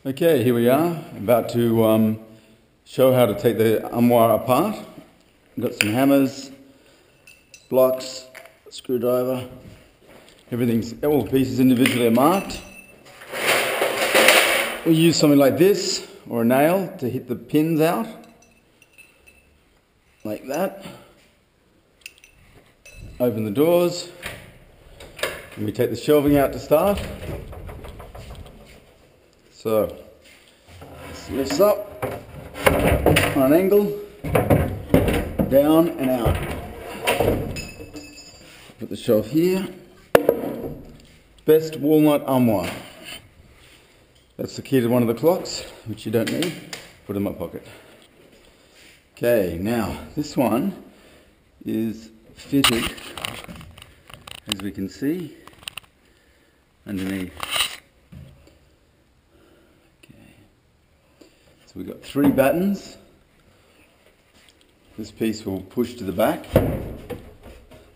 Okay, here we are, about to show how to take the armoire apart. We've got some hammers, blocks, screwdriver, all the pieces individually are marked. We use something like this, or a nail, to hit the pins out, like that. Open the doors, and we take the shelving out to start. So, this lifts up on an angle, down and out. Put the shelf here. Best walnut armoire. That's the key to one of the clocks, which you don't need. Put in my pocket. Okay, now this one is fitted, as we can see, underneath. So we've got 3 buttons. This piece will push to the back.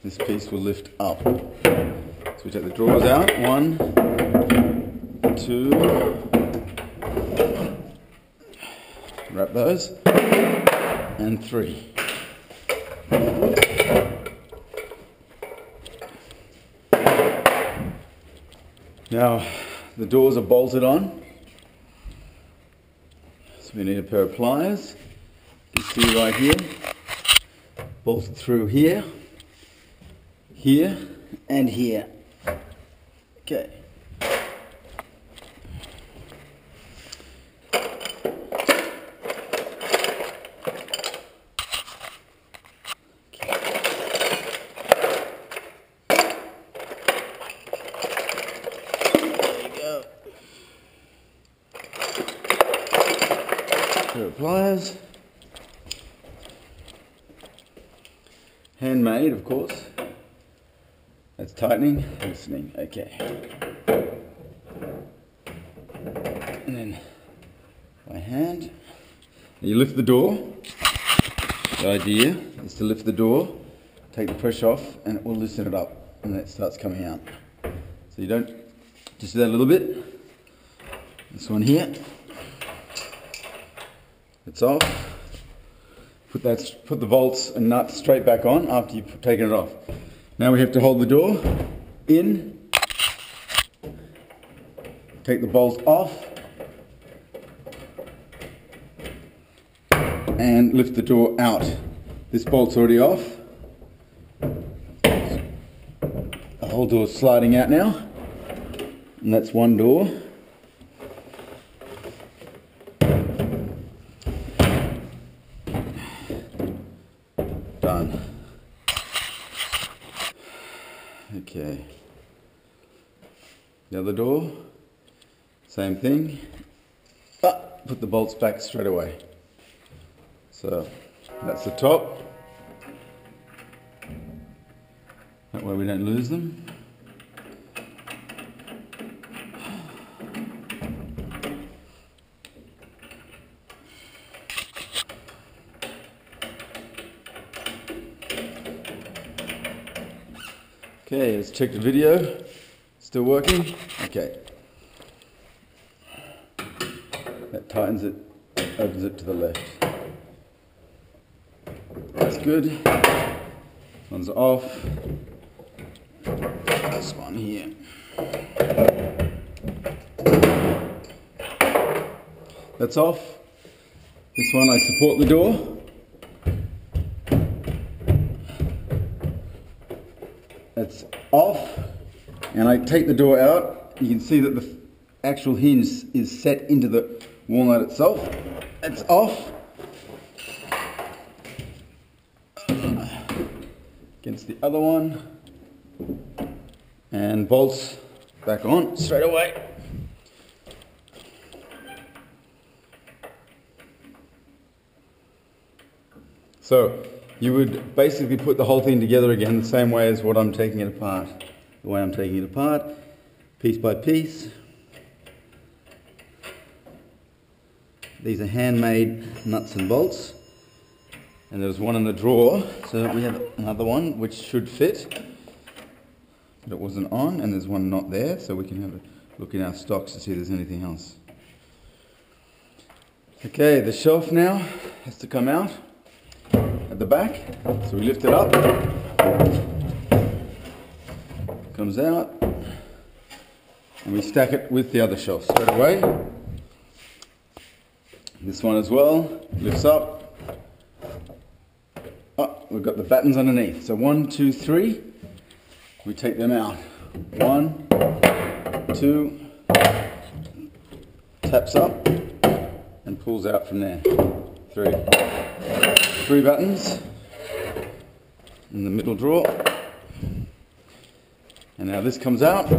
This piece will lift up. So we take the drawers out. 1, 2. Wrap those. And 3. Now the doors are bolted on. We need a pair of pliers. You can see right here, bolted through here, here, and here. Okay. Pair of pliers, handmade, of course. That's tightening, loosening. Okay. And then by hand, you lift the door. The idea is to lift the door, take the pressure off, and it will loosen it up, and then it starts coming out. So you don't just do that a little bit. This one here. It's off. Put the bolts and nuts straight back on after you've taken it off. Now we have to hold the door in, take the bolt off, and lift the door out. This bolt's already off. The whole door's sliding out now, and that's one door. Done. Okay. The other door, same thing. But put the bolts back straight away. So that's the top. That way we don't lose them. Okay, let's check the video. Still working? Okay. That tightens it, opens it to the left. That's good. This one's off. This one here. That's off. This one I support the door. It's off, and I take the door out. You can see that the actual hinge is set into the walnut itself. It's off. Against the other one. And bolts back on straight away. So you would basically put the whole thing together again the same way as what I'm taking it apart. The way I'm taking it apart, piece by piece. These are handmade nuts and bolts. And there's one in the drawer, so we have another one which should fit. But it wasn't on, and there's one not there, so we can have a look in our stocks to see if there's anything else. Okay, the shelf now has to come out at the back. So we lift it up. Comes out. And we stack it with the other shelf straight away. This one as well, lifts up. Oh, we've got the battens underneath. So 1, 2, 3. We take them out. 1, 2, taps up and pulls out from there. 3. 3 buttons in the middle drawer. And now this comes out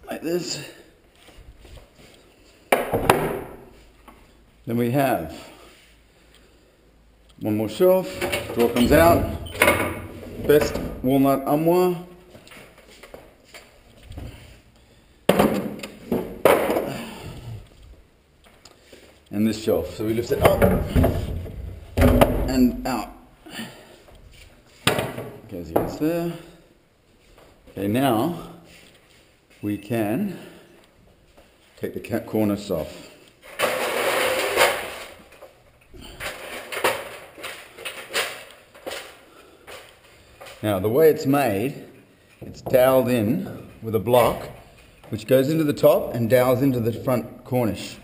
like this. Then we have one more shelf, drawer comes out, best walnut armoire. And this shelf, so we lift it up and out. Okay, so it's there. Okay, now we can take the cornice off. Now the way it's made, it's doweled in with a block which goes into the top and dowels into the front cornice.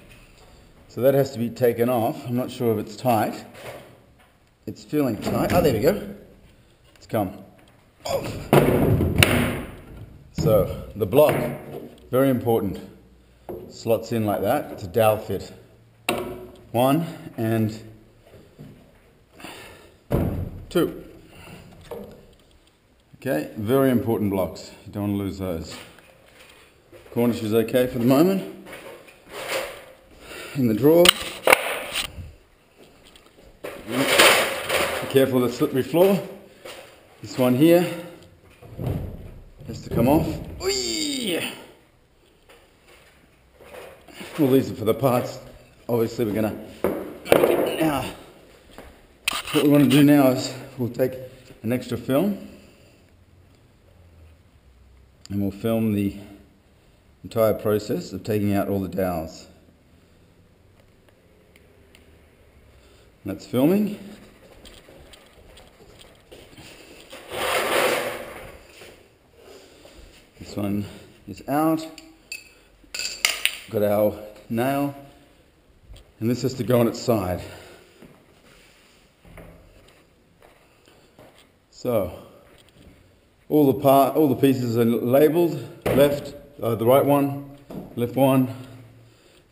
So that has to be taken off. I'm not sure if it's tight. It's feeling tight. Oh, there we go. It's come off. So the block, very important, slots in like that. It's a dowel fit. 1 and 2. Okay, very important blocks. You don't want to lose those. Cornice is okay for the moment. In the drawer. Be careful of the slippery floor. This one here has to come off. Whee! Well, these are for the parts. Obviously we're going to make it now. What we want to do now is we'll take an extra film and we'll film the entire process of taking out all the dowels. That's filming. This one is out. Got our nail, and this has to go on its side. So all the pieces are labelled. Left, the right one, left one.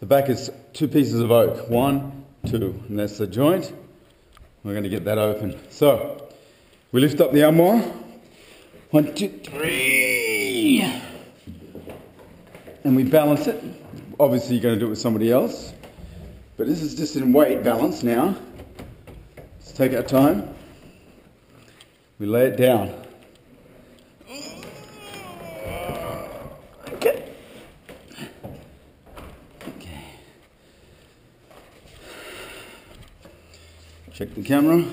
The back is 2 pieces of oak. 1, 2, and that's the joint. We're going to get that open. So we lift up the armoire. 1, 2, 3, and we balance it. Obviously you're going to do it with somebody else, but this is just in weight balance now. Let's take our time. We lay it down. Okay. Okay. Check the camera.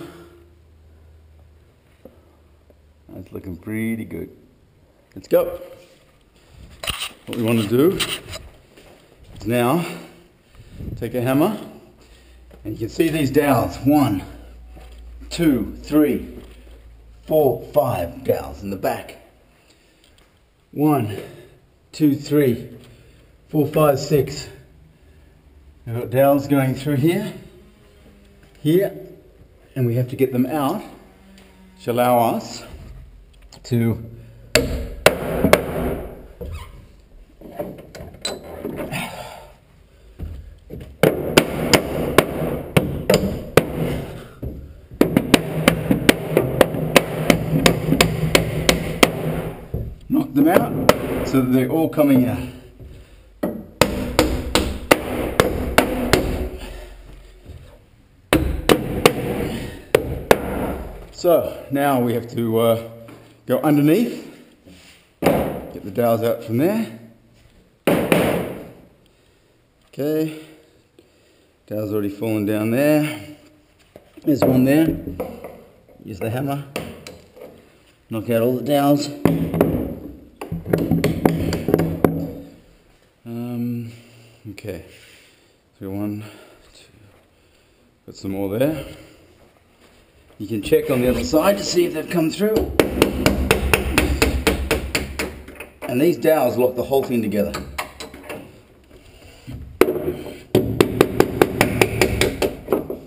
That's looking pretty good. Let's go. What we want to do is now take a hammer, and you can see these dowels. 1, 2, 3, 4, 5 dowels in the back. 1, 2, 3, 4, 5, 6. We've got dowels going through here, here, and we have to get them out, which allow us to knock them out so that they're all coming out. So now we have to go underneath, get the dowels out from there. Okay, dowels already fallen down there. There's one there. Use the hammer, knock out all the dowels. Okay, so 1, 2, Got some more there. You can check on the other side to see if they've come through. And these dowels lock the whole thing together.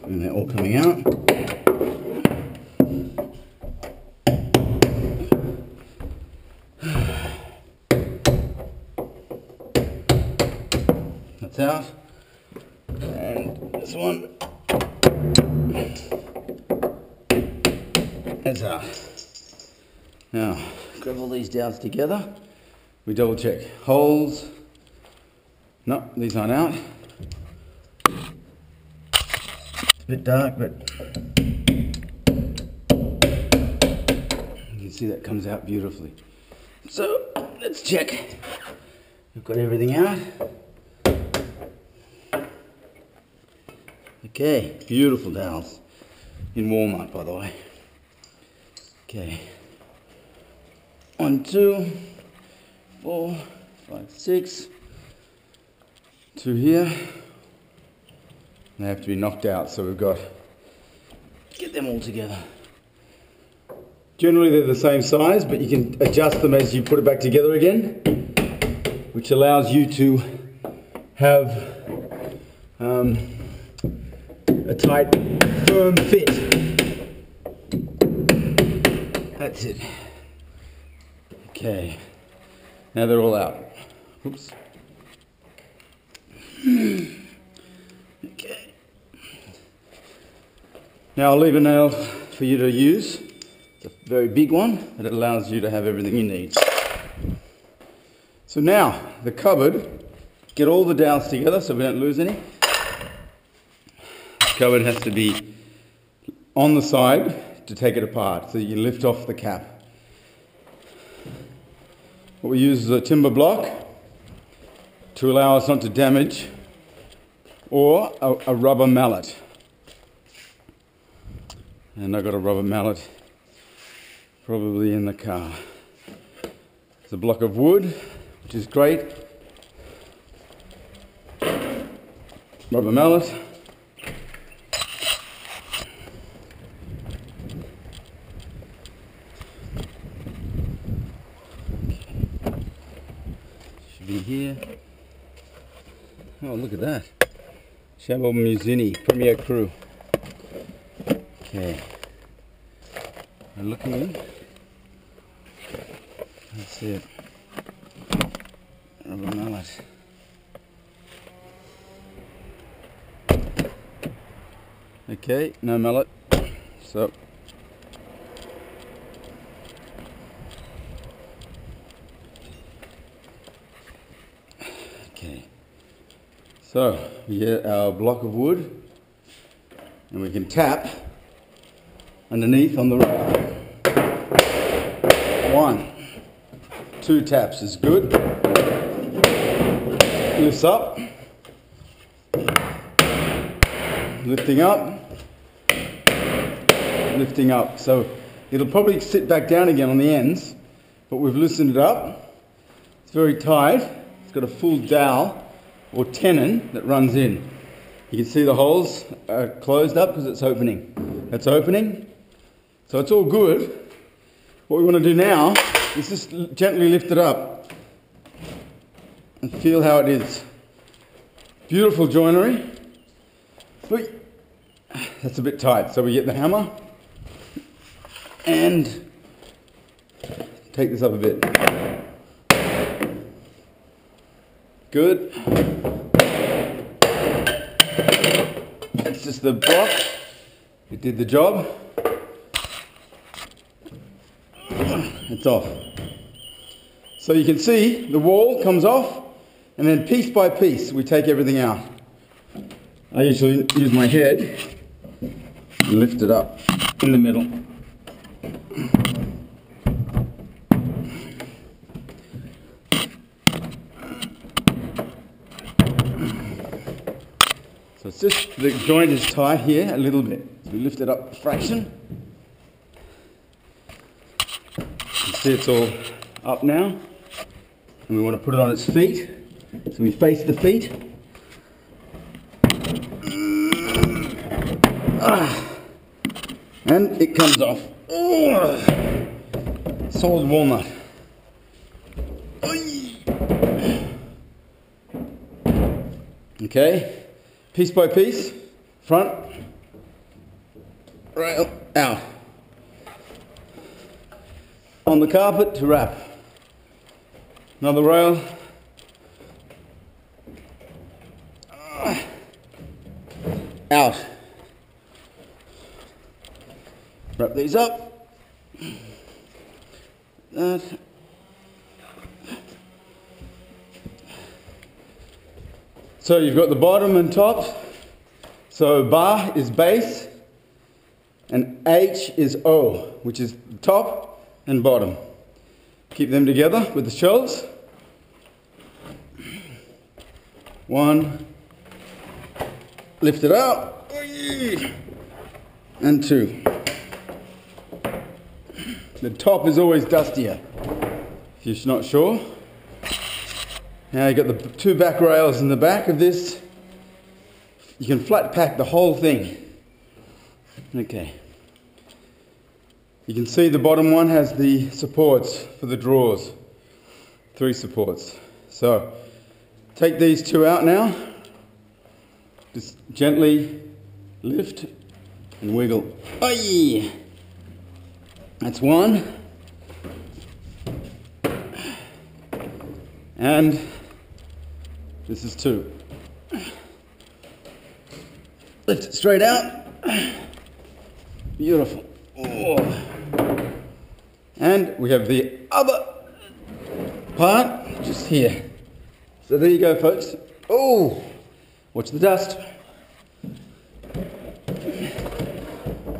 And they're all coming out. That's out. And this one. That's out. Now, grab all these dowels together. We double check. Holes. No, these aren't out. It's a bit dark, but you can see that comes out beautifully. So, let's check. We've got everything out. Okay, beautiful dowels. In Walmart, by the way. Okay. 1, 2, 4, 5, 6. 2 here. They have to be knocked out, so we've got to get them all together. Generally they're the same size, but you can adjust them as you put it back together again, which allows you to have a tight, firm fit. That's it. Okay. Now they're all out. Oops. Okay. Now I'll leave a nail for you to use. It's a very big one, but it allows you to have everything you need. So now, the cupboard, get all the dowels together so we don't lose any. The cupboard has to be on the side to take it apart, so you lift off the cap. What we use is a timber block to allow us not to damage, or a rubber mallet. And I've got a rubber mallet probably in the car. It's a block of wood, which is great. Rubber mallet. Should be here. Oh, look at that. Shamble Musini, Premier Crew. Okay. I'm looking in. That's it. Rubber mallet. Okay, no mallet. So. Okay. So, we get our block of wood, and we can tap underneath on the rail. 1, 2 taps is good. Lifts up. Lifting up. Lifting up. So it'll probably sit back down again on the ends, but we've loosened it up. It's very tight. It's got a full dowel or tenon that runs in. You can see the holes are closed up because it's opening. That's opening. So it's all good. What we want to do now is just gently lift it up and feel how it is. Beautiful joinery. That's a bit tight, so we get the hammer and take this up a bit. Good. That's just the block. It did the job. It's off. So you can see the wall comes off, and then piece by piece we take everything out. I usually use my head and lift it up in the middle. So it's just the joint is tight here a little bit. So we lift it up a fraction. You see it's all up now, and we want to put it on its feet. So we face the feet. And it comes off. Oh, solid walnut. Okay, piece by piece, front, rail, out. On the carpet to wrap. Another rail. Out. Wrap these up. That. So you've got the bottom and top. So bar is base and H is O, which is top and bottom. Keep them together with the shelves. 1, lift it up, and 2. The top is always dustier, if you're not sure. Now you've got the 2 back rails in the back of this. You can flat pack the whole thing. Okay. You can see the bottom one has the supports for the drawers. 3 supports. So, take these 2 out now. Just gently lift and wiggle. Aye! That's 1. And this is 2. Lift it straight out. Beautiful. Oh. And we have the other part just here. So there you go, folks. Oh, watch the dust.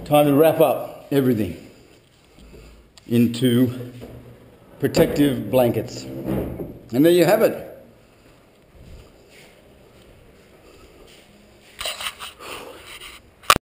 Time to wrap up everything into protective blankets. And there you have it.